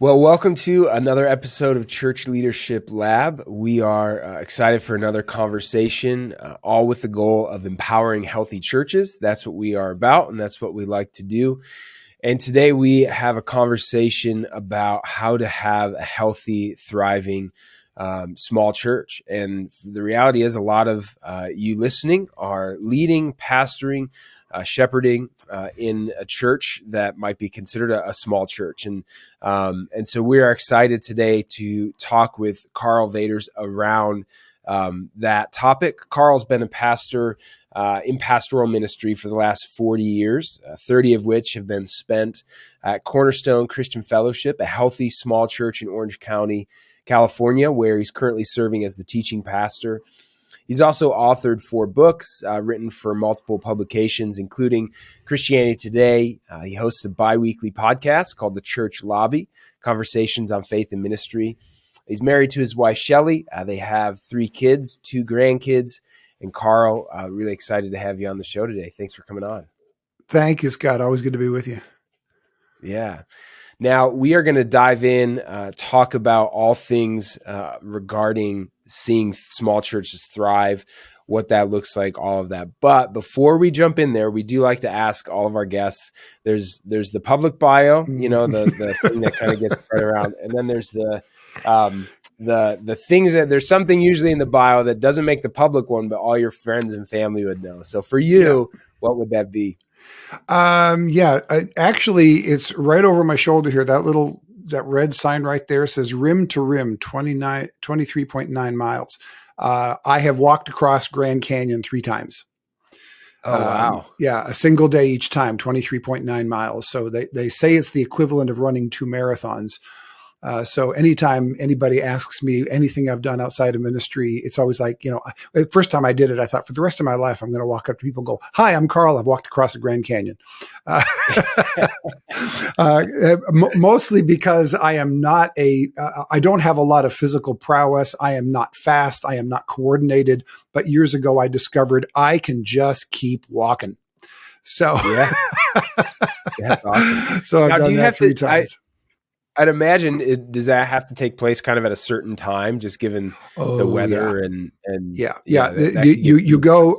Well, welcome to another episode of Church Leadership Lab. We are excited for another conversation, all with the goal of empowering healthy churches. That's what we are about, and that's what we like to do. And today we have a conversation about how to have a healthy, thriving small church. And the reality is a lot of you listening are leading, pastoring, shepherding in a church that might be considered a small church. And so we are excited today to talk with Karl Vaters around that topic. Karl's been a pastor in pastoral ministry for the last 40 years, 30 of which have been spent at Cornerstone Christian Fellowship, a healthy small church in Orange County, California, where he's currently serving as the teaching pastor. He's also authored 4 books, written for multiple publications, including Christianity Today. He hosts a bi-weekly podcast called The Church Lobby, Conversations on Faith and Ministry. He's married to his wife, Shelley. They have 3 kids, 2 grandkids. And Karl, really excited to have you on the show today. Thanks for coming on. Thank you, Scott. Always good to be with you. Yeah. Now, we are going to dive in, talk about all things regarding seeing small churches thrive, what that looks like, all of that. But before we jump in there, we do like to ask all of our guests, there's the public bio, the thing that kind of gets spread around. And then there's the things that there's something usually in the bio that doesn't make the public one, but all your friends and family would know. So for you, What would that be? Actually, it's right over my shoulder here. That red sign right there says rim to rim, 23.9 miles. I have walked across Grand Canyon 3 times. Oh, wow. A single day each time, 23.9 miles. So they say it's the equivalent of running 2 marathons. So anytime anybody asks me anything I've done outside of ministry, it's always like, the first time I did it, I thought for the rest of my life, I'm going to walk up to people and go, "Hi, I'm Karl. I've walked across the Grand Canyon." Mostly because I am not I don't have a lot of physical prowess. I am not fast. I am not coordinated. But years ago, I discovered I can just keep walking. So yeah, that's awesome. So I've done that 3 times. I'd imagine does that have to take place kind of at a certain time, just given the weather and you go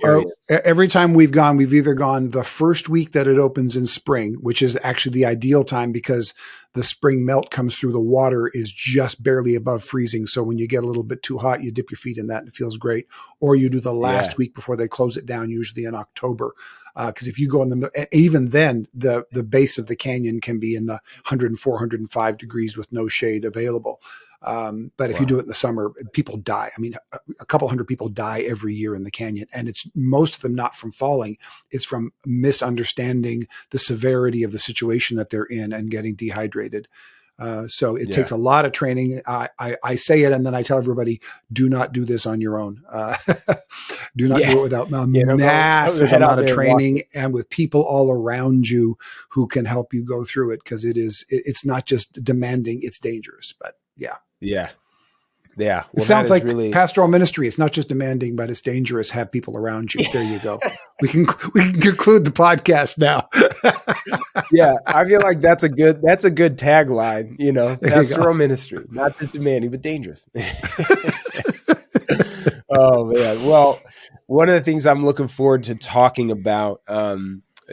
every time we've either gone the first week that it opens in spring, which is actually the ideal time because the spring melt comes through, the water is just barely above freezing. So when you get a little bit too hot, you dip your feet in that and it feels great. Or you do the last week before they close it down, usually in October. Because if you go even then, the base of the canyon can be in the 104, 105 degrees with no shade available. But if you do it in the summer, people die. I mean, a couple hundred people die every year in the canyon, and it's most of them not from falling. It's from misunderstanding the severity of the situation that they're in and getting dehydrated. So it takes a lot of training. I say it and then I tell everybody, do not do this on your own. Do not do it without a massive amount of training and with people all around you who can help you go through it. Because it's not just demanding, it's dangerous. But yeah. Well, it sounds like really pastoral ministry. It's not just demanding, but it's dangerous. Have people around you. There you go. We can conclude the podcast now. Yeah, I feel like that's a good tagline. Pastoral ministry, not just demanding, but dangerous. Oh man. Well, one of the things I'm looking forward to talking about,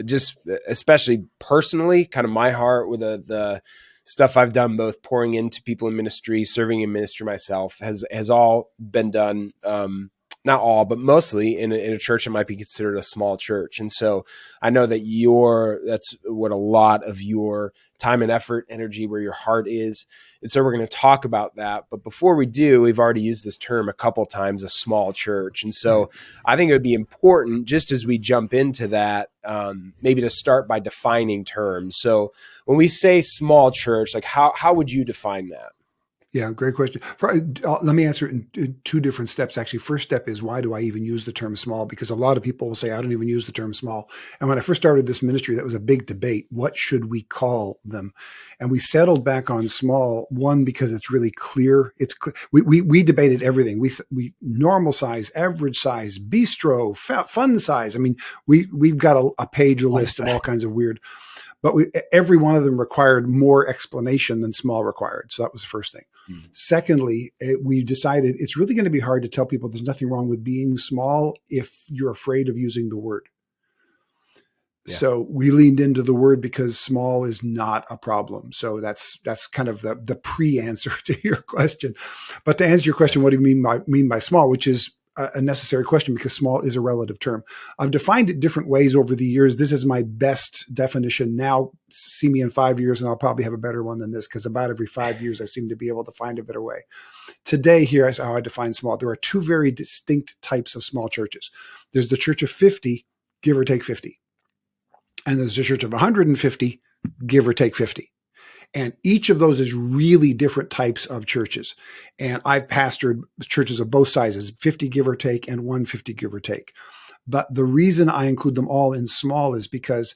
just especially personally, kind of my heart with the stuff I've done, both pouring into people in ministry, serving in ministry myself, has all been done, not all, but mostly in a church that might be considered a small church. And so I know that that's what a lot of your time and effort, energy, where your heart is. And so we're going to talk about that. But before we do, we've already used this term a couple times, a small church. And so I think it would be important, just as we jump into that, maybe to start by defining terms. So when we say small church, like how would you define that? Yeah, great question. Let me answer it in 2 different steps. Actually, first step is, why do I even use the term small? Because a lot of people will say, I don't even use the term small. And when I first started this ministry, that was a big debate. What should we call them? And we settled back on small, one, because it's really clear. It's clear. We debated everything. We normal size, average size, bistro, fun size. I mean, we've got a page list of all kinds of weird. but every one of them required more explanation than small required. So that was the first thing. Secondly, we decided it's really going to be hard to tell people there's nothing wrong with being small if you're afraid of using the word. Yeah. So we leaned into the word because small is not a problem. So that's kind of the pre-answer to your question. But to answer your question, what do you mean by small, which is a necessary question because small is a relative term. I've defined it different ways over the years. This is my best definition. Now, see me in 5 years and I'll probably have a better one than this because about every 5 years I seem to be able to find a better way. Today, here is how I define small. There are two very distinct types of small churches. There's the church of 50, give or take 50. And there's a church of 150, give or take 50. And each of those is really different types of churches. And I've pastored churches of both sizes, 50 give or take and 150 give or take. But the reason I include them all in small is because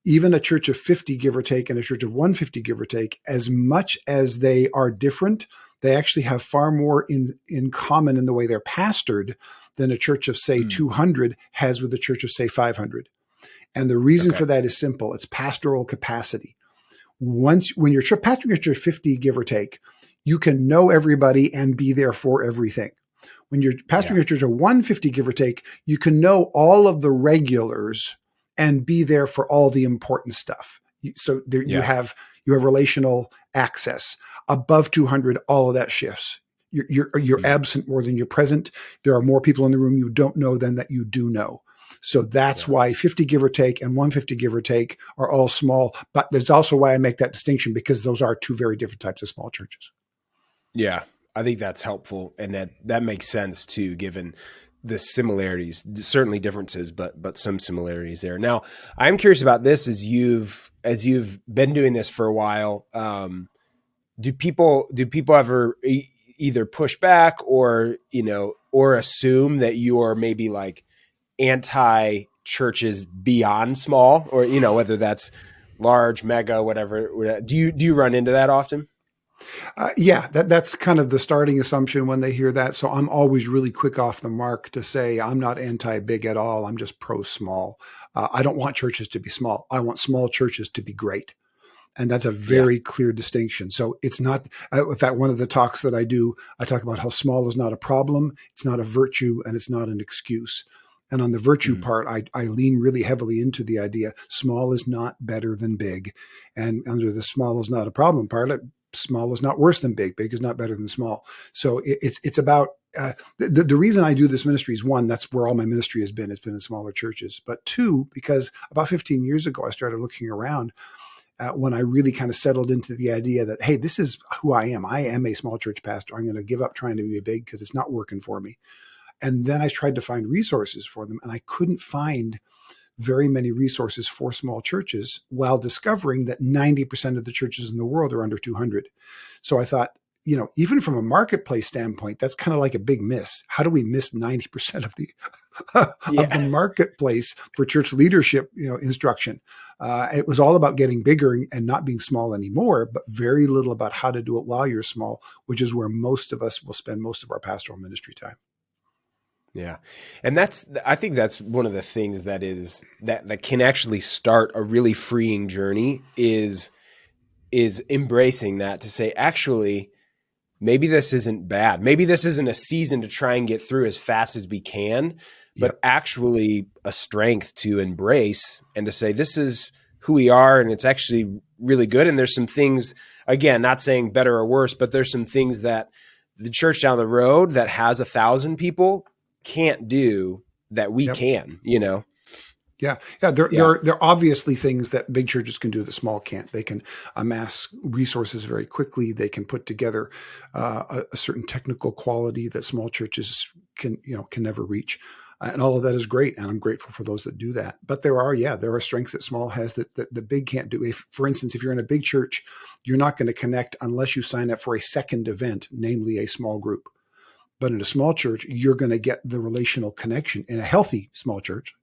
even a church of 50 give or take and a church of 150 give or take, as much as they are different, they actually have far more in common in the way they're pastored than a church of, say, 200 has with a church of, say, 500. And the reason for that is simple. It's pastoral capacity. When you're pastoring your church 50, give or take, you can know everybody and be there for everything. When you're pastoring your church of 150, give or take, you can know all of the regulars and be there for all the important stuff. So there, you have relational access. Above 200, all of that shifts. You're absent more than you're present. There are more people in the room you don't know than that you do know. So that's why 50 give or take and 150 give or take are all small. But there's also why I make that distinction because those are two very different types of small churches. Yeah, I think that's helpful. And that makes sense too, given the similarities, certainly differences, but some similarities there. Now, I'm curious about this as you've been doing this for a while. Do people ever either push back or assume that you're maybe like anti-churches beyond small, or whether that's large, mega, whatever? Do you run into that often? That's kind of the starting assumption when they hear that. So I'm always really quick off the mark to say I'm not anti-big at all. I'm just pro-small. I don't want churches to be small. I want small churches to be great. And that's a very clear distinction. So it's not, in fact, one of the talks that I do, I talk about how small is not a problem, it's not a virtue, and it's not an excuse. And on the virtue part, I lean really heavily into the idea small is not better than big. And under the small is not a problem part, small is not worse than big. Big is not better than small. So it's about the reason I do this ministry is, one, that's where all my ministry has been. It's been in smaller churches. But two, because about 15 years ago, I started looking around when I really kind of settled into the idea that, hey, this is who I am. I am a small church pastor. I'm going to give up trying to be big because it's not working for me. And then I tried to find resources for them, and I couldn't find very many resources for small churches while discovering that 90% of the churches in the world are under 200. So I thought, even from a marketplace standpoint, that's kind of like a big miss. How do we miss 90% of the of the marketplace for church leadership, instruction? It was all about getting bigger and not being small anymore, but very little about how to do it while you're small, which is where most of us will spend most of our pastoral ministry time. Yeah. And I think that's one of the things that can actually start a really freeing journey is embracing that, to say, actually, maybe this isn't bad. Maybe this isn't a season to try and get through as fast as we can, but actually a strength to embrace and to say, this is who we are. And it's actually really good. And there's some things, again, not saying better or worse, but there's some things that the church down the road that has 1,000 people can't do that we can, Yeah. There are obviously things that big churches can do that small can't. They can amass resources very quickly. They can put together a certain technical quality that small churches can never reach. And all of that is great. And I'm grateful for those that do that. But there are strengths that small has that the big can't do. For instance, if you're in a big church, you're not going to connect unless you sign up for a second event, namely a small group. But in a small church, you're going to get the relational connection. In a healthy small church,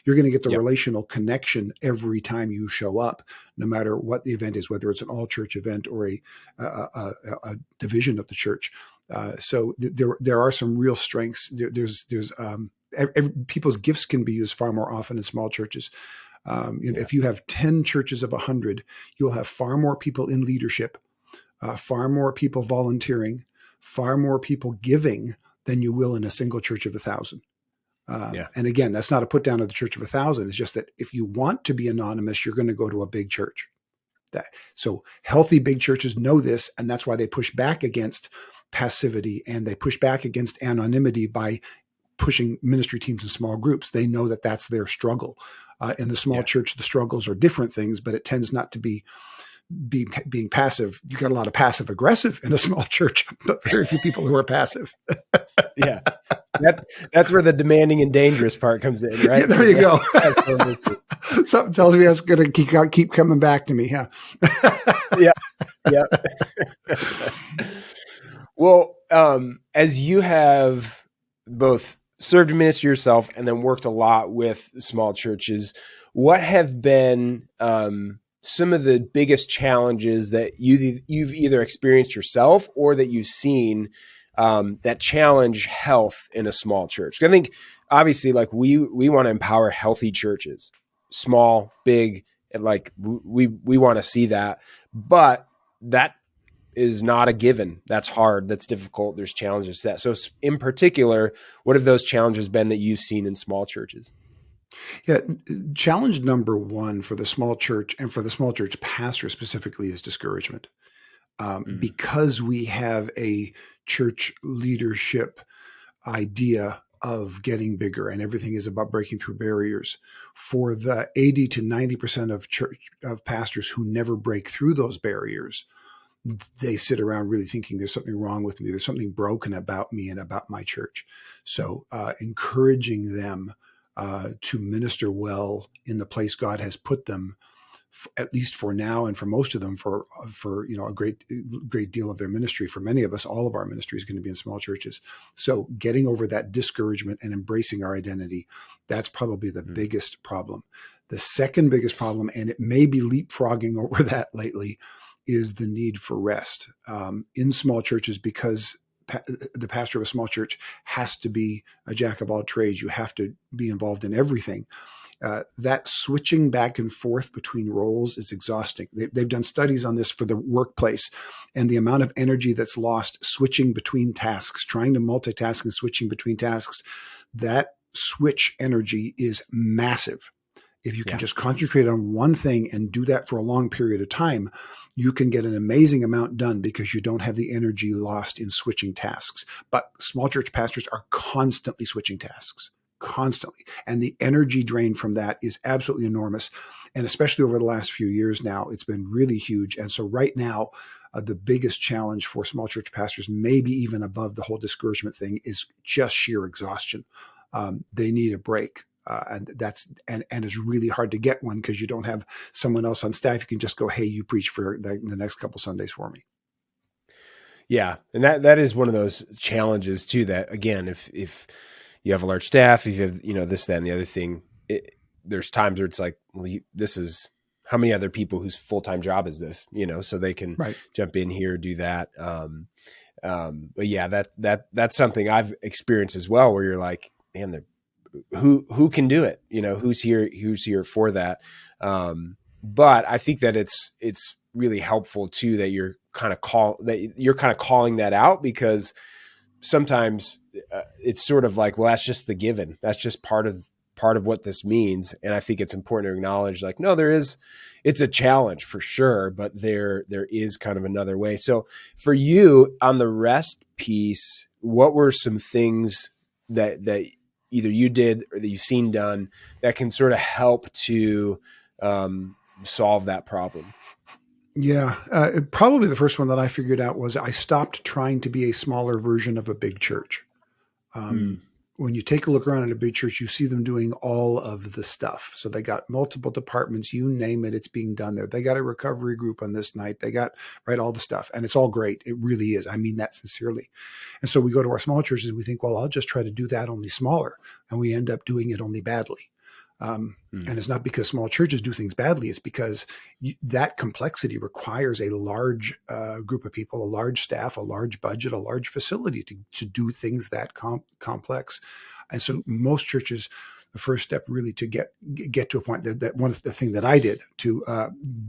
you're going to get the relational connection every time you show up, no matter what the event is, whether it's an all-church event or a division of the church. So there are some real strengths. People's gifts can be used far more often in small churches. If you have 10 churches of 100, you'll have far more people in leadership, far more people volunteering, far more people giving than you will in a single church of 1,000. And again, that's not a put down of the church of 1,000. It's just that if you want to be anonymous, you're going to go to a big church. So healthy big churches know this, and that's why they push back against passivity and they push back against anonymity by pushing ministry teams in small groups. They know that that's their struggle. In the small church, the struggles are different things, but it tends not to be being passive. You got a lot of passive aggressive in a small church, but very few people who are passive. Yeah. That's where the demanding and dangerous part comes in, right? Yeah, there you go. Something tells me that's going to keep coming back to me. Huh? Yeah. Well, as you have both served ministry yourself and then worked a lot with small churches, what have been some of the biggest challenges that you've either experienced yourself or that you've seen that challenge health in a small church? I think obviously, like we want to empower healthy churches, small, big, and like we want to see that, but that is not a given. That's hard. That's difficult. There's challenges to that. So in particular, what have those challenges been that you've seen in small churches? Yeah. Challenge number one for the small church and for the small church pastor specifically is discouragement. Because we have a church leadership idea of getting bigger and everything is about breaking through barriers. For the 80 to 90% of pastors who never break through those barriers, they sit around really thinking there's something wrong with me. There's something broken about me and about my church. So encouraging them to minister well in the place God has put them, at least for now, and for most of them, for a great deal of their ministry. For many of us, all of our ministry is going to be in small churches. So getting over that discouragement and embracing our identity, that's probably the biggest problem. The second biggest problem, and it may be leapfrogging over that lately, is the need for rest in small churches, because the pastor of a small church has to be a jack of all trades. You have to be involved in everything. That switching back and forth between roles is exhausting. They've done studies on this for the workplace, and the amount of energy that's lost switching between tasks, trying to multitask and switching between tasks, that switch energy is massive. If you can just concentrate on one thing and do that for a long period of time, you can get an amazing amount done because you don't have the energy lost in switching tasks. But small church pastors are constantly switching tasks, constantly. And the energy drain from that is absolutely enormous. And especially over the last few years now, it's been really huge. And so right now, the biggest challenge for small church pastors, maybe even above the whole discouragement thing, is just sheer exhaustion. They need a break. And it's really hard to get one because you don't have someone else on staff. You can just go, hey, you preach for the next couple Sundays for me. Yeah. And that is one of those challenges too, that again, if you have a large staff, if you have, this, that, and the other thing, there's times where it's like, well, this is how many other people whose full-time job is this, so they can jump in here, do that. But yeah, that's something I've experienced as well, where you're like, man, who can do it? Who's here for that? But I think that it's really helpful too that you're kind of calling that out, because sometimes it's sort of like, well, that's just the given. That's just part of what this means. And I think it's important to acknowledge, like, no, it's a challenge for sure, but there is kind of another way. So for you on the rest piece, what were some things that either you did or that you've seen done that can sort of help to solve that problem? Yeah, probably the first one that I figured out was I stopped trying to be a smaller version of a big church. When you take a look around at a big church, you see them doing all of the stuff. So they got multiple departments, you name it, it's being done there. They got a recovery group on this night. They got all the stuff, and it's all great. It really is. I mean that sincerely. And so we go to our small churches and we think, well, I'll just try to do that only smaller. And we end up doing it only badly. And it's not because small churches do things badly. It's because that complexity requires a large group of people, a large staff, a large budget, a large facility to do things that complex. And so most churches the first step really to get to a point that one of the thing that I did to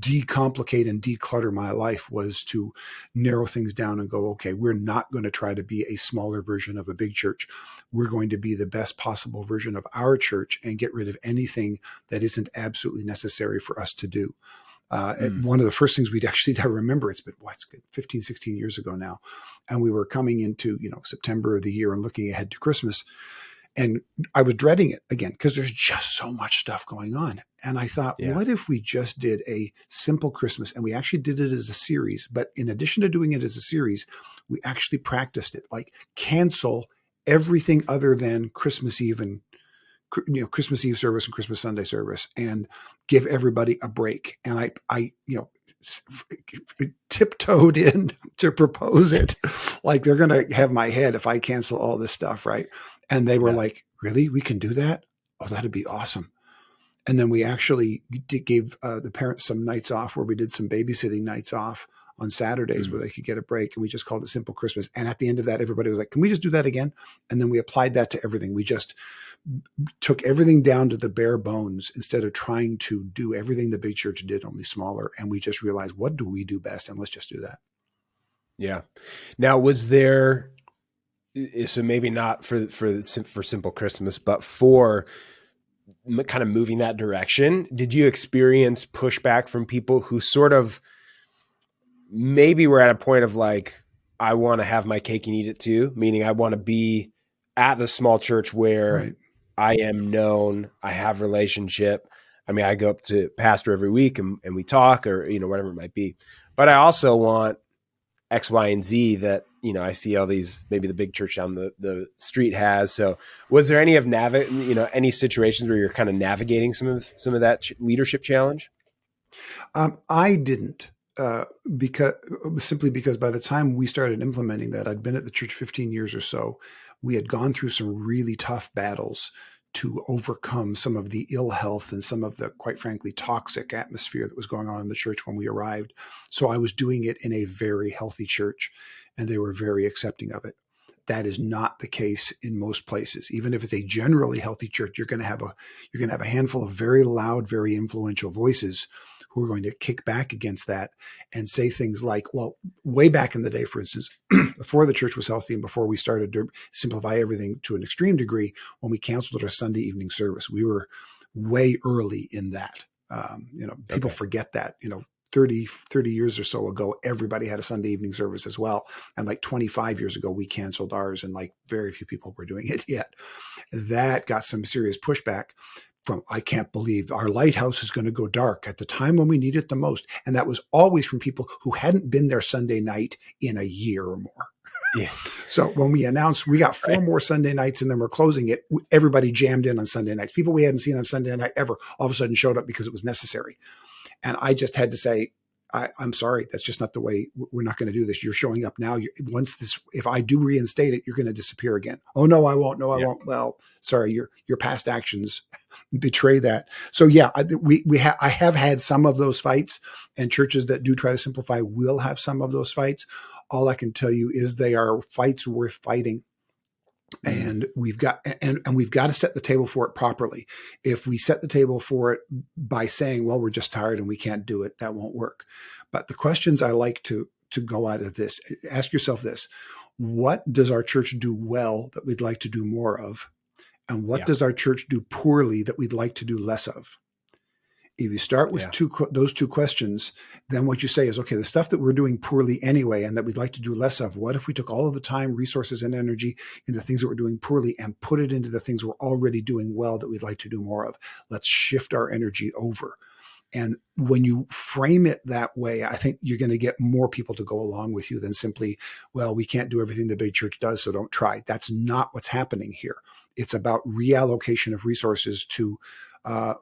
decomplicate and declutter my life was to narrow things down and go, okay, we're not going to try to be a smaller version of a big church. We're going to be the best possible version of our church and get rid of anything that isn't absolutely necessary for us to do. One of the first things I remember, it's been, 15, 16 years ago now. And we were coming into, September of the year and looking ahead to Christmas. And I was dreading it again, because there's just so much stuff going on. And I thought, what if we just did a simple Christmas? And we actually did it as a series. But in addition to doing it as a series, we actually practiced it, like cancel everything other than Christmas Eve and Christmas Eve service and Christmas Sunday service, and give everybody a break. And I tiptoed in to propose it, like they're going to have my head if I cancel all this stuff, right? And they were like, "Really? We can do that? Oh, that'd be awesome." And then we actually gave the parents some nights off, where we did some babysitting nights off on Saturdays where they could get a break. And we just called it Simple Christmas. And at the end of that, everybody was like, "Can we just do that again?" And then we applied that to everything. We just took everything down to the bare bones instead of trying to do everything the big church did, only smaller. And we just realized, what do we do best? And let's just do that. Yeah. Now, was there, so maybe not for Simple Christmas, but for kind of moving that direction, did you experience pushback from people who sort of maybe were at a point of like, I want to have my cake and eat it too, meaning I want to be at the small church where I am known, I have relationship. I mean, I go up to pastor every week and we talk, or, whatever it might be. But I also want X, Y, and Z that, I see all these, maybe the big church down the street has. So was there any of any situations where you're kind of navigating some of that leadership challenge? I didn't, because by the time we started implementing that, I'd been at the church 15 years or so. We had gone through some really tough battles to overcome some of the ill health and some of the, quite frankly, toxic atmosphere that was going on in the church when we arrived. So I was doing it in a very healthy church, and they were very accepting of it. That is not the case in most places. Even if it's a generally healthy church, you're going to have a handful of very loud, very influential voices who are going to kick back against that and say things like, well, way back in the day, for instance, before the church was healthy and before we started to simplify everything to an extreme degree, when we canceled our Sunday evening service, we were way early in that. People forget that, 30 years or so ago, everybody had a Sunday evening service as well. And like 25 years ago, we canceled ours, and like very few people were doing it yet. That got some serious pushback from, I can't believe our lighthouse is going to go dark at the time when we need it the most. And that was always from people who hadn't been there Sunday night in a year or more. Yeah. So when we announced we got 4 more Sunday nights and then we're closing it, everybody jammed in on Sunday nights. People we hadn't seen on Sunday night ever all of a sudden showed up because it was necessary. And I just had to say, I'm sorry, that's just not the way. We're not going to do this. You're showing up now. If I do reinstate it, you're going to disappear again. Oh, no, I won't. No, I won't. Well, sorry, your past actions betray that. So yeah, I have had some of those fights, and churches that do try to simplify will have some of those fights. All I can tell you is they are fights worth fighting. And we've got to set the table for it properly. If we set the table for it by saying, well, we're just tired and we can't do it, that won't work. But the questions I like to go out of this, ask yourself this: what does our church do well that we'd like to do more of? And what does our church do poorly that we'd like to do less of? If you start with those two questions, then what you say is, okay, the stuff that we're doing poorly anyway and that we'd like to do less of, what if we took all of the time, resources, and energy in the things that we're doing poorly and put it into the things we're already doing well that we'd like to do more of? Let's shift our energy over. And when you frame it that way, I think you're going to get more people to go along with you than simply, well, we can't do everything the big church does, so don't try. That's not what's happening here. It's about reallocation of resources to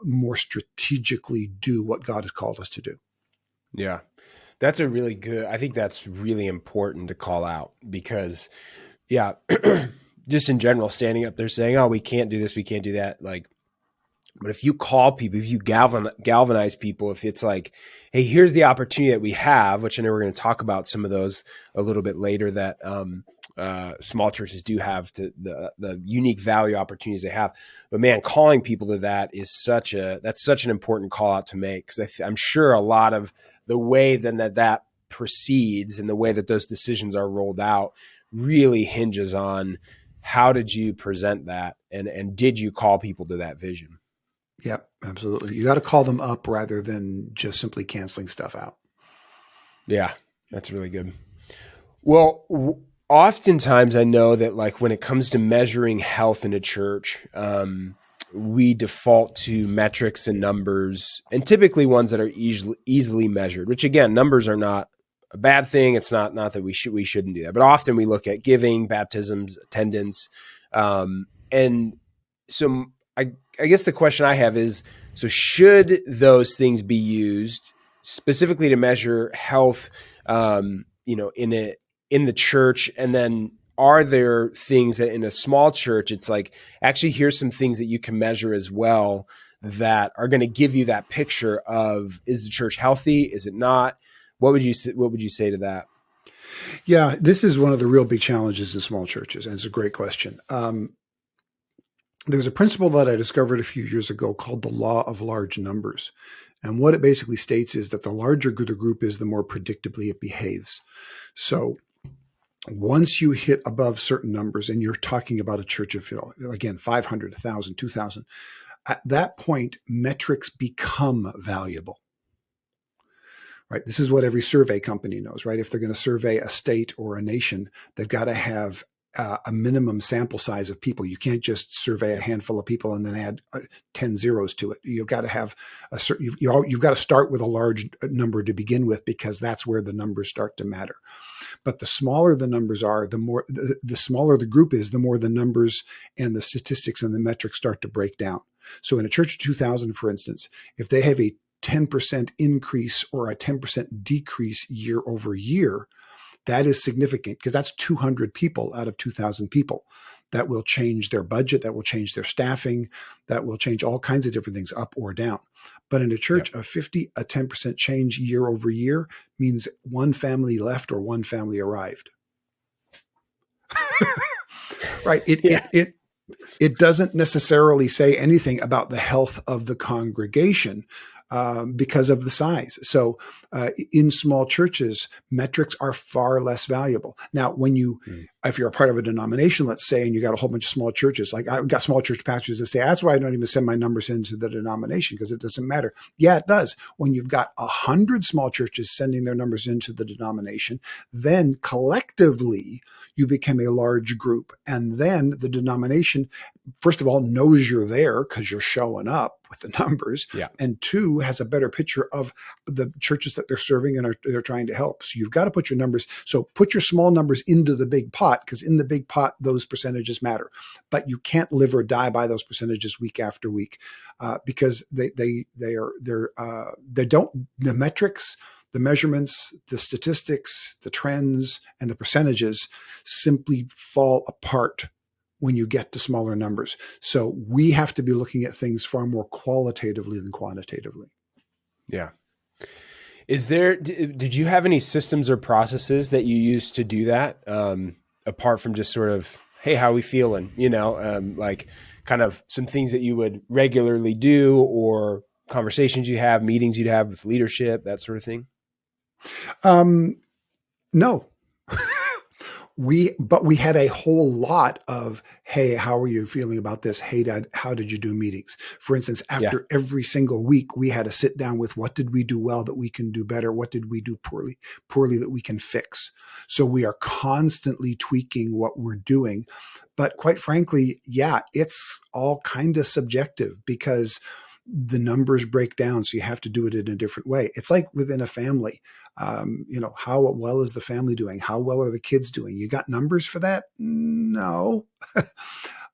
more strategically do what God has called us to do. Yeah, that's I think that's really important to call out, because just in general, standing up there saying, oh, we can't do this, we can't do that. But if you call people, if you galvanize people, if it's like, hey, here's the opportunity that we have, which I know we're going to talk about some of those a little bit later, that small churches do have to the unique value opportunities they have. But man, calling people to that is such an important call out to make, because I'm sure a lot of the way then that proceeds and the way that those decisions are rolled out really hinges on how did you present that, and did you call people to that vision? Yep, absolutely. You got to call them up rather than just simply canceling stuff out. Yeah, that's really good. Well, oftentimes I know that, like, when it comes to measuring health in a church, we default to metrics and numbers, and typically ones that are easily measured, which, again, numbers are not a bad thing. It's not that we shouldn't do that, but often we look at giving, baptisms, attendance. And so I guess the question I have is, so should those things be used specifically to measure health, in the church? And then are there things that in a small church, it's like, actually, here's some things that you can measure as well that are going to give you that picture of, is the church healthy? Is it not? What would you say to that? Yeah, this is one of the real big challenges in small churches, and it's a great question. There's a principle that I discovered a few years ago called the law of large numbers. And what it basically states is that the larger the group is, the more predictably it behaves. So once you hit above certain numbers, and you're talking about a church of, again, 500, 1,000, 2,000, at that point, metrics become valuable. Right? This is what every survey company knows, right? If they're going to survey a state or a nation, they've got to have a minimum sample size of people. You can't just survey a handful of people and then add 10 zeros to it. You've got to have a certain, you've got to start with a large number to begin with, because that's where the numbers start to matter. But the smaller the numbers are, the smaller the group is, the more the numbers and the statistics and the metrics start to break down. So in a church of 2,000, for instance, if they have a 10% increase or a 10% decrease year over year, that is significant, because that's 200 people out of 2,000 people. That will change their budget, that will change their staffing, that will change all kinds of different things, up or down. But in a church of 50, a 10% change year over year means one family left or one family arrived. Right. It doesn't necessarily say anything about the health of the congregation, because of the size. So in small churches, metrics are far less valuable. Now, if you're a part of a denomination, let's say, and you got a whole bunch of small churches, like I've got small church pastors that say, that's why I don't even send my numbers into the denomination, because it doesn't matter. Yeah, it does. When you've got 100 small churches sending their numbers into the denomination, then collectively you become a large group. And then the denomination, first of all, knows you're there because you're showing up with the numbers. Yeah. And two, has a better picture of the churches that they're serving and they're trying to help. So you've got to put your numbers. So put your small numbers into the big pot, because in the big pot, those percentages matter. But you can't live or die by those percentages week after week, because the metrics, the measurements, the statistics, the trends, and the percentages simply fall apart when you get to smaller numbers. So we have to be looking at things far more qualitatively than quantitatively. Yeah. Did you have any systems or processes that you used to do that? Apart from just sort of, hey, how are we feeling? Like kind of some things that you would regularly do, or conversations you have, meetings you'd have with leadership, that sort of thing? No. But we had a whole lot of, hey, how are you feeling about this? Hey, Dad, how did you do meetings? For instance, after every single week, we had to sit down with, what did we do well that we can do better? What did we do poorly that we can fix? So we are constantly tweaking what we're doing. But quite frankly, it's all kind of subjective, because the numbers break down. So you have to do it in a different way. It's like within a family. How well is the family doing? How well are the kids doing? You got numbers for that? No.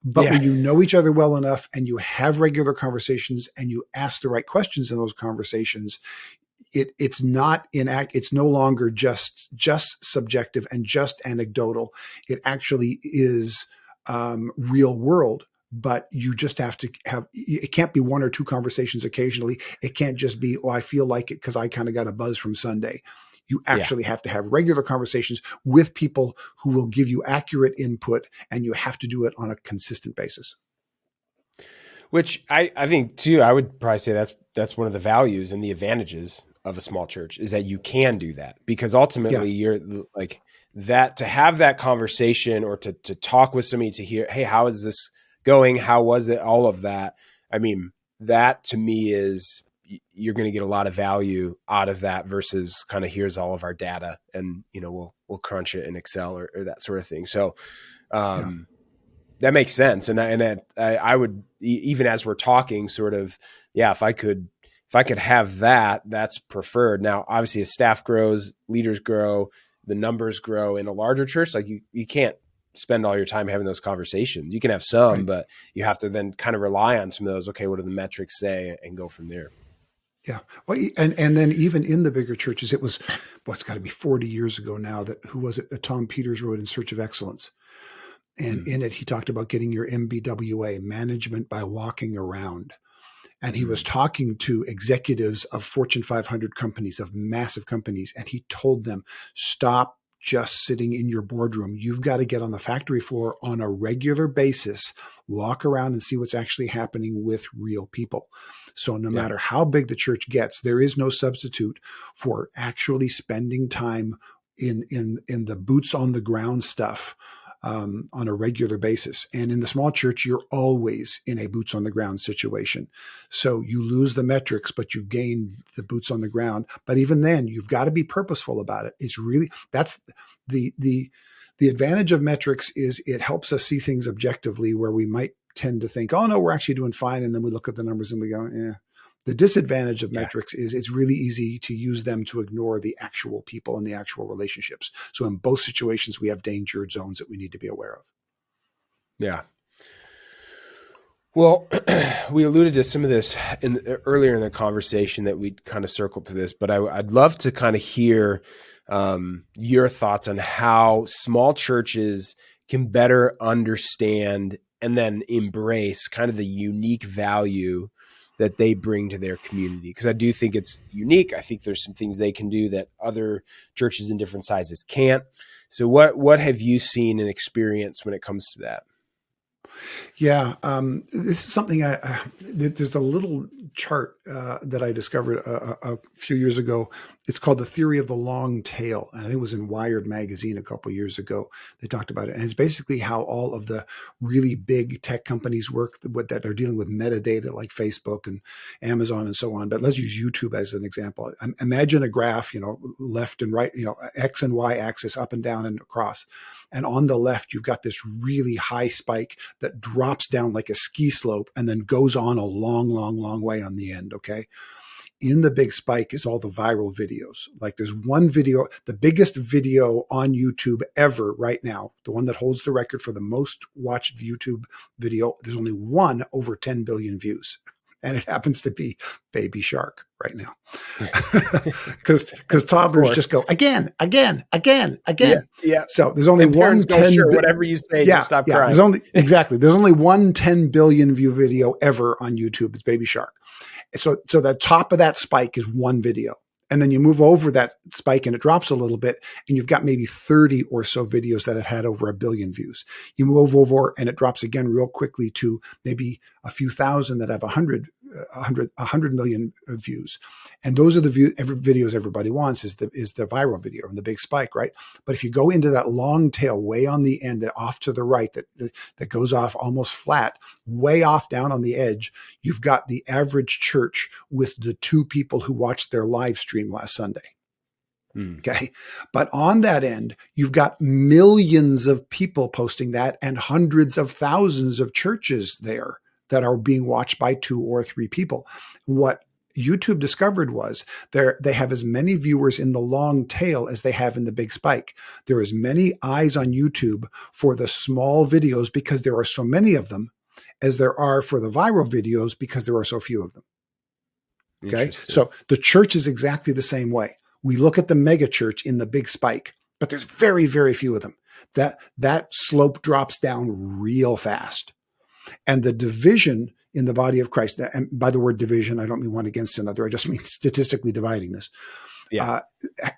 But when you know each other well enough, and you have regular conversations, and you ask the right questions in those conversations, it's no longer just subjective and just anecdotal. It actually is real world. But you just have to it can't be one or two conversations occasionally. It can't just be, I feel like it because I kind of got a buzz from Sunday. You actually have to have regular conversations with people who will give you accurate input, and you have to do it on a consistent basis. Which I think too, I would probably say that's one of the values and the advantages of a small church, is that you can do that, because ultimately you're like that, to have that conversation or to talk with somebody, to hear, hey, how is this going? How was it? All of that. I mean, that to me is, you're going to get a lot of value out of that versus kind of, here's all of our data and, we'll crunch it in Excel or that sort of thing. So, that makes sense. And I would, even as we're talking, sort of, if I could have that, that's preferred. Now, obviously, as staff grows, leaders grow, the numbers grow in a larger church, like you can't spend all your time having those conversations. You can have some, but you have to then kind of rely on some of those. Okay, what do the metrics say, and go from there. Yeah. Well, and then even in the bigger churches, it was, it's got to be 40 years ago now, that, who was it? Tom Peters wrote In Search of Excellence. And in it, he talked about getting your MBWA, management by walking around. And he was talking to executives of Fortune 500 companies, of massive companies. And he told them, stop just sitting in your boardroom. You've got to get on the factory floor on a regular basis, walk around and see what's actually happening with real people. So no matter how big the church gets, there is no substitute for actually spending time in the boots on the ground stuff on a regular basis. And in the small church, you're always in a boots on the ground situation. So you lose the metrics, but you gain the boots on the ground. But even then, you've got to be purposeful about it. It's really, that's the advantage of metrics, is it helps us see things objectively, where we might tend to think, oh no, we're actually doing fine. And then we look at the numbers and we go, yeah. The disadvantage of metrics is it's really easy to use them to ignore the actual people and the actual relationships. So in both situations, we have danger zones that we need to be aware of. Yeah. Well, we alluded to some of this earlier in the conversation, that we kind of circled to this, but I'd love to kind of hear your thoughts on how small churches can better understand and then embrace kind of the unique value that they bring to their community. Because I do think it's unique. I think there's some things they can do that other churches in different sizes can't. So what have you seen and experienced when it comes to that? Yeah, this is something there's a little chart that I discovered a few years ago. It's called The Theory of the Long Tail. And I think it was in Wired magazine a couple of years ago. They talked about it. And it's basically how all of the really big tech companies work that are dealing with metadata, like Facebook and Amazon and so on. But let's use YouTube as an example. Imagine a graph, left and right, X and Y axis, up and down and across. And on the left, you've got this really high spike that drops down like a ski slope and then goes on a long, long, long way on the end. Okay. In the big spike is all the viral videos. Like there's one video, the biggest video on YouTube ever right now, the one that holds the record for the most watched YouTube video. There's only one over 10 billion views. And it happens to be Baby Shark right now. Because toddlers just go again. Yeah. So there's only one 10 whatever you say, just stop crying. There's only one 10 billion view video ever on YouTube. It's Baby Shark. So the top of that spike is one video. And then you move over that spike and it drops a little bit, and you've got maybe 30 or so videos that have had over 1 billion views. You move over and it drops again real quickly to maybe a few thousand that have 100 million views. And those are the videos everybody wants, is the viral video and the big spike, right? But if you go into that long tail way on the end, off to the right, that goes off almost flat, way off down on the edge, you've got the average church with the 2 people who watched their live stream last Sunday. Okay. But on that end, you've got millions of people posting that, and hundreds of thousands of churches there that are being watched by 2 or 3 people. What YouTube discovered was they have as many viewers in the long tail as they have in the big spike. There are as many eyes on YouTube for the small videos, because there are so many of them, as there are for the viral videos, because there are so few of them. Okay. So the church is exactly the same way. We look at the mega church in the big spike, but there's very, very few of them. That slope drops down real fast. And the division in the body of Christ, and by the word division, I don't mean one against another. I just mean statistically dividing this. Yeah.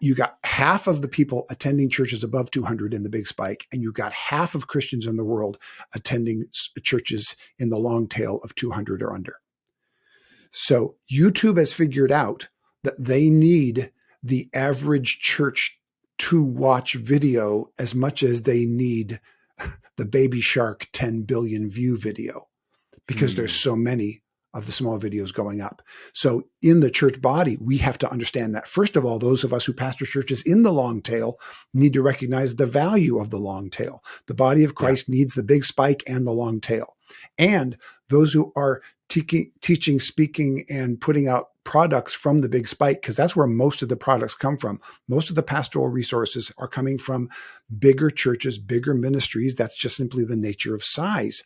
You got half of the people attending churches above 200 in the big spike, and you got half of Christians in the world attending churches in the long tail of 200 or under. So YouTube has figured out that they need the average church to watch video as much as they need the Baby Shark 10 billion view video, because there's so many of the small videos going up. So in the church body, we have to understand that. First of all, those of us who pastor churches in the long tail need to recognize the value of the long tail. The body of Christ needs the big spike and the long tail. And those who are teaching, speaking, and putting out products from the big spike, because that's where most of the products come from. Most of the pastoral resources are coming from bigger churches, bigger ministries. That's just simply the nature of size.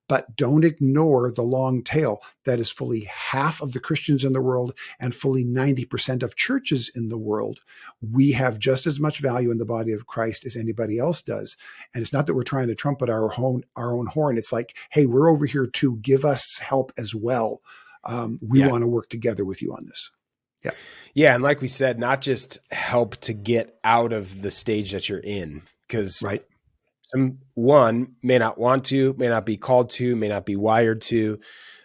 But don't ignore the long tail. That is fully half of the Christians in the world and fully 90% of churches in the world. We have just as much value in the body of Christ as anybody else does. And it's not that we're trying to trumpet our own horn. It's like, hey, we're over here too. Give us help as well. We want to work together with you on this. Yeah. Yeah. And like we said, not just help to get out of the stage that you're in, because someone may not want to, may not be called to, may not be wired to.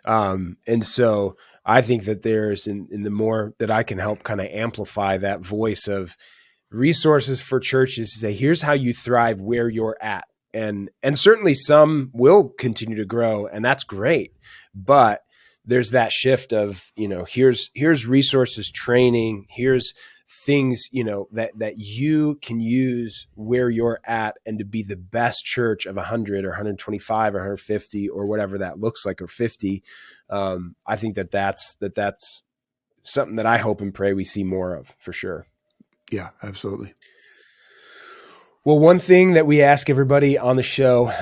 And so I think that there's in the more that I can help kind of amplify that voice of resources for churches to say, here's how you thrive where you're at. And certainly some will continue to grow, and that's great. But there's that shift of, here's resources, training, here's things, that you can use where you're at, and to be the best church of 100 or 125 or 150 or whatever that looks like, or 50. I think that's something that I hope and pray we see more of, for sure. Yeah, absolutely. Well, one thing that we ask everybody on the show,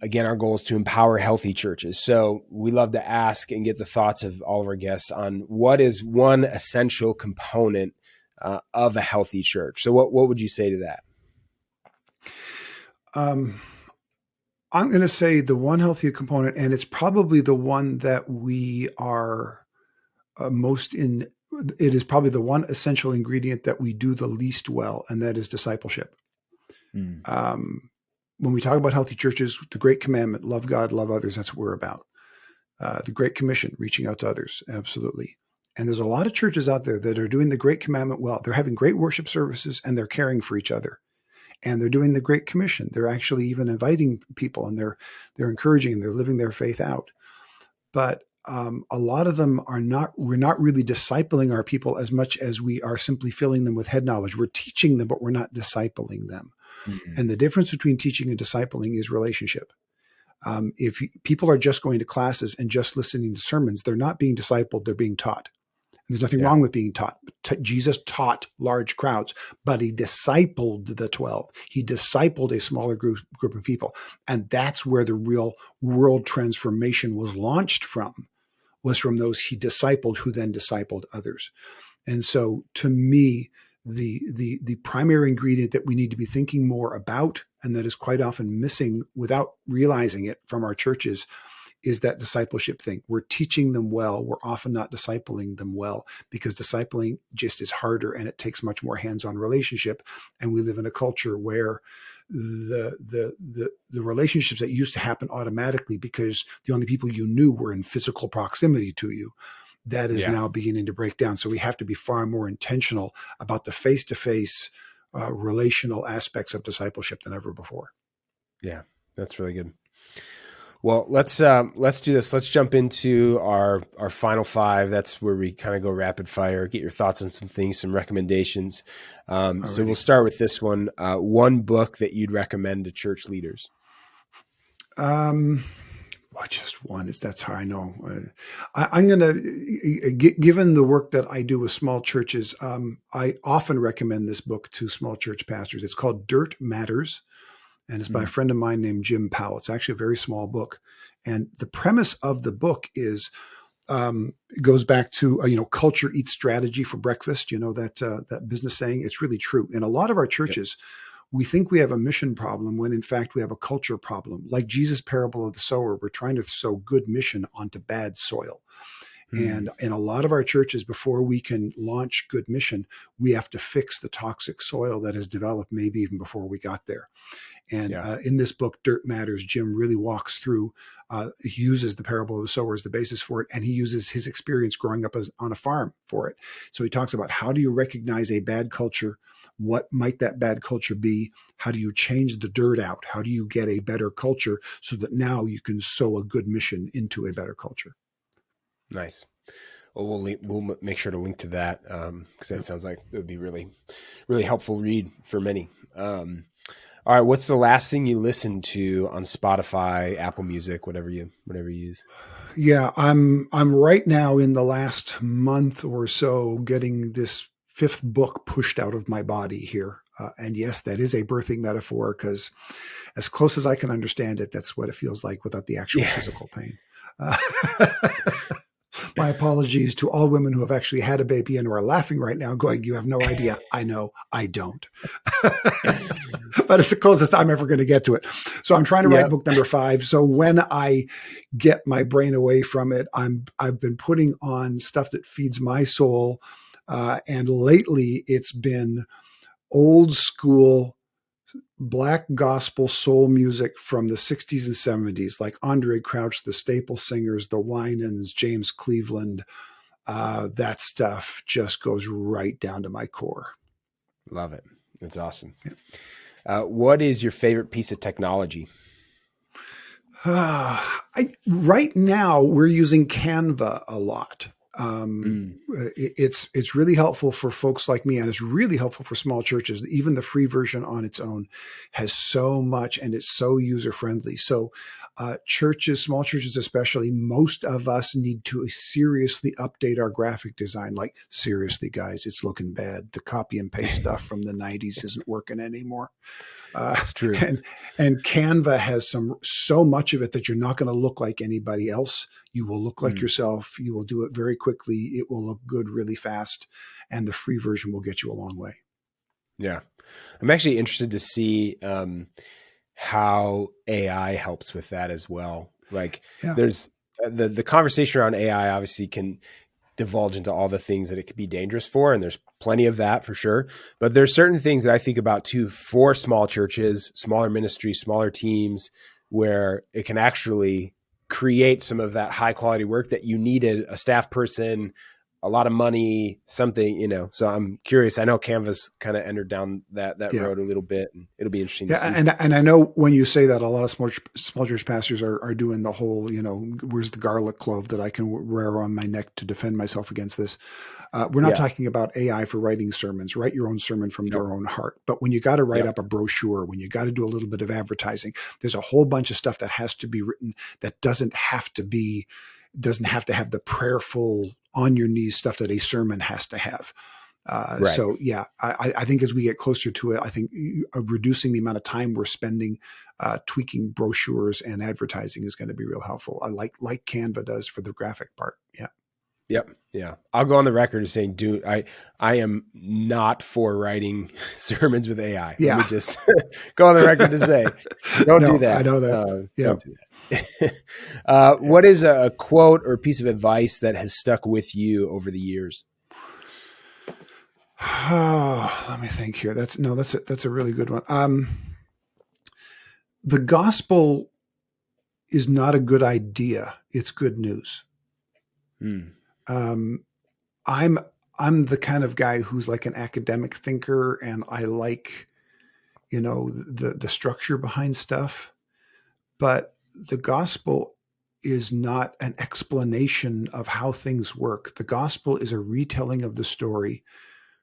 again, our goal is to empower healthy churches. So we love to ask and get the thoughts of all of our guests on what is one essential component of a healthy church. So what would you say to that? I'm going to say the one healthy component, and it's probably the one that we are most in. It is probably the one essential ingredient that we do the least well, and that is discipleship. When we talk about healthy churches, the Great Commandment, love God, love others, that's what we're about. The Great Commission, reaching out to others, absolutely. And there's a lot of churches out there that are doing the Great Commandment well. They're having great worship services, and they're caring for each other. And they're doing the Great Commission. They're actually even inviting people, and they're encouraging, and they're living their faith out. But a lot of them we're not really discipling our people as much as we are simply filling them with head knowledge. We're teaching them, but we're not discipling them. Mm-hmm. And the difference between teaching and discipling is relationship. If people are just going to classes and just listening to sermons, they're not being discipled, they're being taught. And there's nothing wrong with being taught. Jesus taught large crowds, but he discipled the 12. He discipled a smaller group of people. And that's where the real world transformation was launched from, was from those he discipled, who then discipled others. And so to me, the primary ingredient that we need to be thinking more about, and that is quite often missing without realizing it from our churches, is that discipleship thing. We're teaching them well. We're often not discipling them well, because discipling just is harder, and it takes much more hands-on relationship. And we live in a culture where the relationships that used to happen automatically because the only people you knew were in physical proximity to you, that is now beginning to break down. So we have to be far more intentional about the face-to-face relational aspects of discipleship than ever before. Yeah, that's really good. Well, let's do this. Let's jump into our final five. That's where we kind of go rapid fire, get your thoughts on some things, some recommendations. So we'll start with this one. One book that you'd recommend to church leaders. Well, just one. That's how I know. I'm going to, given the work that I do with small churches, I often recommend this book to small church pastors. It's called Dirt Matters, and it's by a friend of mine named Jim Powell. It's actually a very small book. And the premise of the book is, it goes back to, culture eats strategy for breakfast, that business saying. It's really true. In a lot of our churches, we think we have a mission problem when in fact we have a culture problem. Like Jesus' parable of the sower, we're trying to sow good mission onto bad soil. And in a lot of our churches, before we can launch good mission, we have to fix the toxic soil that has developed maybe even before we got there. And in this book, Dirt Matters, Jim really walks through, he uses the parable of the sower as the basis for it, and he uses his experience growing up on a farm for it. So he talks about, how do you recognize a bad culture? What might that bad culture be? How do you change the dirt out? How do you get a better culture so that now you can sow a good mission into a better culture? Nice. Well, we'll make sure to link to that, because that sounds like it would be really, really helpful read for many. All right, what's the last thing you listened to on Spotify, Apple Music, whatever you use? Yeah, I'm right now in the last month or so getting this 5th book pushed out of my body here. And yes, that is a birthing metaphor, because as close as I can understand it, that's what it feels like without the actual physical pain. My apologies to all women who have actually had a baby and who are laughing right now going, you have no idea. I know, I don't. But it's the closest I'm ever going to get to it. So I'm trying to write book number 5. So when I get my brain away from it, I've been putting on stuff that feeds my soul. And lately it's been old school Black gospel soul music from the 60s and 70s, like Andre Crouch, the Staple Singers, the Winans, James Cleveland. That stuff just goes right down to my core. Love it. It's awesome. What is your favorite piece of technology? Right now, we're using Canva a lot. It's really helpful for folks like me, and it's really helpful for small churches. Even the free version on its own has so much, and it's so user friendly. So churches, small churches especially, most of us need to seriously update our graphic design. Like, seriously, guys, it's looking bad. The copy and paste stuff from the 90s isn't working anymore. That's true. And Canva has so much of it that you're not going to look like anybody else. You will look like yourself. You will do it very quickly. It will look good really fast. And the free version will get you a long way. Yeah. I'm actually interested to see how AI helps with that as well. Like there's the conversation around AI obviously can divulge into all the things that it could be dangerous for. And there's plenty of that for sure. But there's certain things that I think about too for small churches, smaller ministries, smaller teams, where it can actually create some of that high quality work that you needed, a staff person, a lot of money, something, so I'm curious. I know Canvas kind of entered down that road a little bit, and it'll be interesting to see. And I know when you say that, a lot of small church pastors are doing the whole, where's the garlic clove that I can wear on my neck to defend myself against this? We're not talking about AI for writing sermons. Write your own sermon from your own heart. But when you got to write up a brochure, when you got to do a little bit of advertising, there's a whole bunch of stuff that has to be written that doesn't have to have the prayerful, on your knees stuff that a sermon has to have. So I think as we get closer to it, I think reducing the amount of time we're spending tweaking brochures and advertising is going to be real helpful. Like Canva does for the graphic part. Yeah. Yep. Yeah. I'll go on the record as saying, I am not for writing sermons with AI. Yeah. Let me just go on the record to say, don't do that. I know that. Don't do that. What is a quote or piece of advice that has stuck with you over the years? Oh, let me think here. That's a really good one. The gospel is not a good idea. It's good news. I'm the kind of guy who's like an academic thinker, and I like, the structure behind stuff, but the gospel is not an explanation of how things work. The gospel is a retelling of the story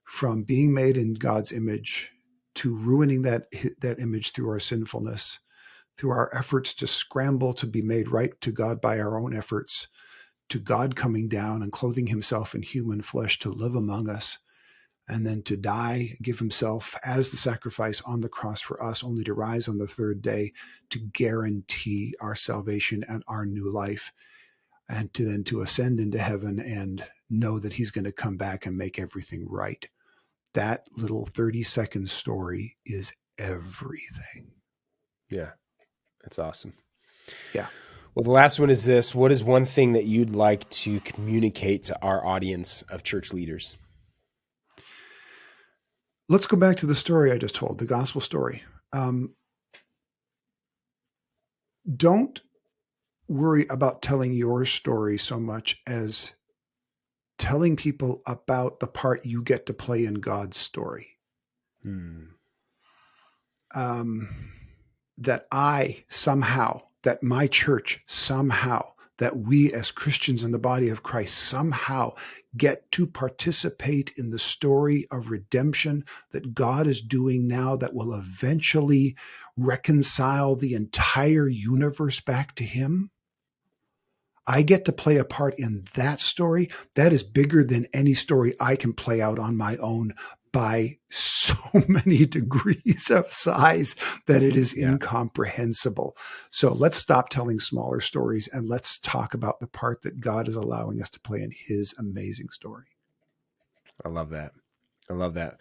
from being made in God's image to ruining that image through our sinfulness, through our efforts to scramble to be made right to God by our own efforts, to God coming down and clothing himself in human flesh to live among us, and then to die, give himself as the sacrifice on the cross for us, only to rise on the third day to guarantee our salvation and our new life, and to ascend into heaven and know that he's going to come back and make everything right. That little 30-second story is everything. Yeah, that's awesome. Yeah. Well, the last one is this. What is one thing that you'd like to communicate to our audience of church leaders? Let's go back to the story I just told, the gospel story. Don't worry about telling your story so much as telling people about the part you get to play in God's story. That that my church somehow, that we as Christians in the body of Christ somehow get to participate in the story of redemption that God is doing now that will eventually reconcile the entire universe back to Him. I get to play a part in that story. That is bigger than any story I can play out on my own by so many degrees of size that it is incomprehensible. So let's stop telling smaller stories and let's talk about the part that God is allowing us to play in His amazing story. I love that. I love that.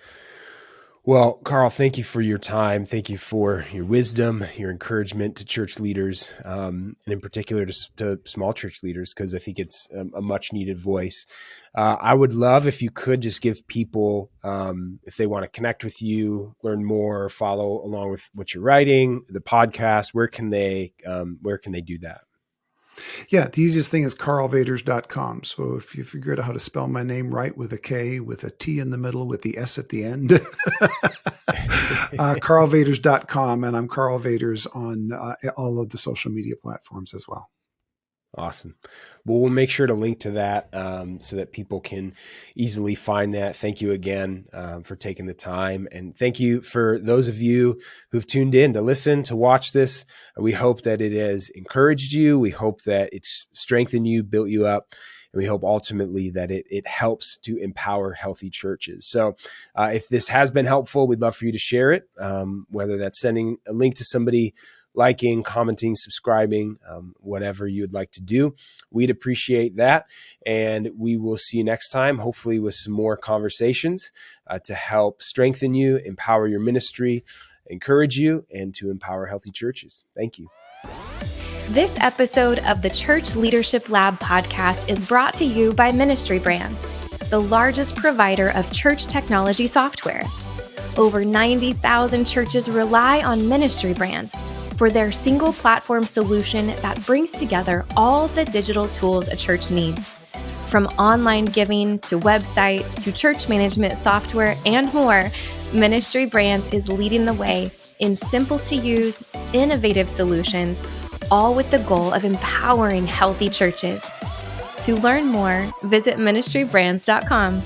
Well, Karl, thank you for your time. Thank you for your wisdom, your encouragement to church leaders, and in particular to small church leaders, because I think it's a much needed voice. I would love if you could just give people, if they want to connect with you, learn more, follow along with what you're writing, the podcast, where can they do that? Yeah, the easiest thing is karlvaters.com. So if you figure out how to spell my name right with a K, with a T in the middle, with the S at the end, karlvaters.com. And I'm Karl Vaters on all of the social media platforms as well. Awesome. Well, we'll make sure to link to that so that people can easily find that. Thank you again for taking the time. And thank you for those of you who've tuned in to listen, to watch this. We hope that it has encouraged you. We hope that it's strengthened you, built you up. And we hope ultimately that it helps to empower healthy churches. So if this has been helpful, we'd love for you to share it, whether that's sending a link to somebody, liking, commenting, subscribing, whatever you would like to do. We'd appreciate that. And we will see you next time, hopefully with some more conversations to help strengthen you, empower your ministry, encourage you, and to empower healthy churches. Thank you. This episode of the Church Leadership Lab podcast is brought to you by Ministry Brands, the largest provider of church technology software. Over 90,000 churches rely on Ministry Brands for their single platform solution that brings together all the digital tools a church needs. From online giving to websites to church management software and more, Ministry Brands is leading the way in simple to use, innovative solutions, all with the goal of empowering healthy churches. To learn more, visit ministrybrands.com.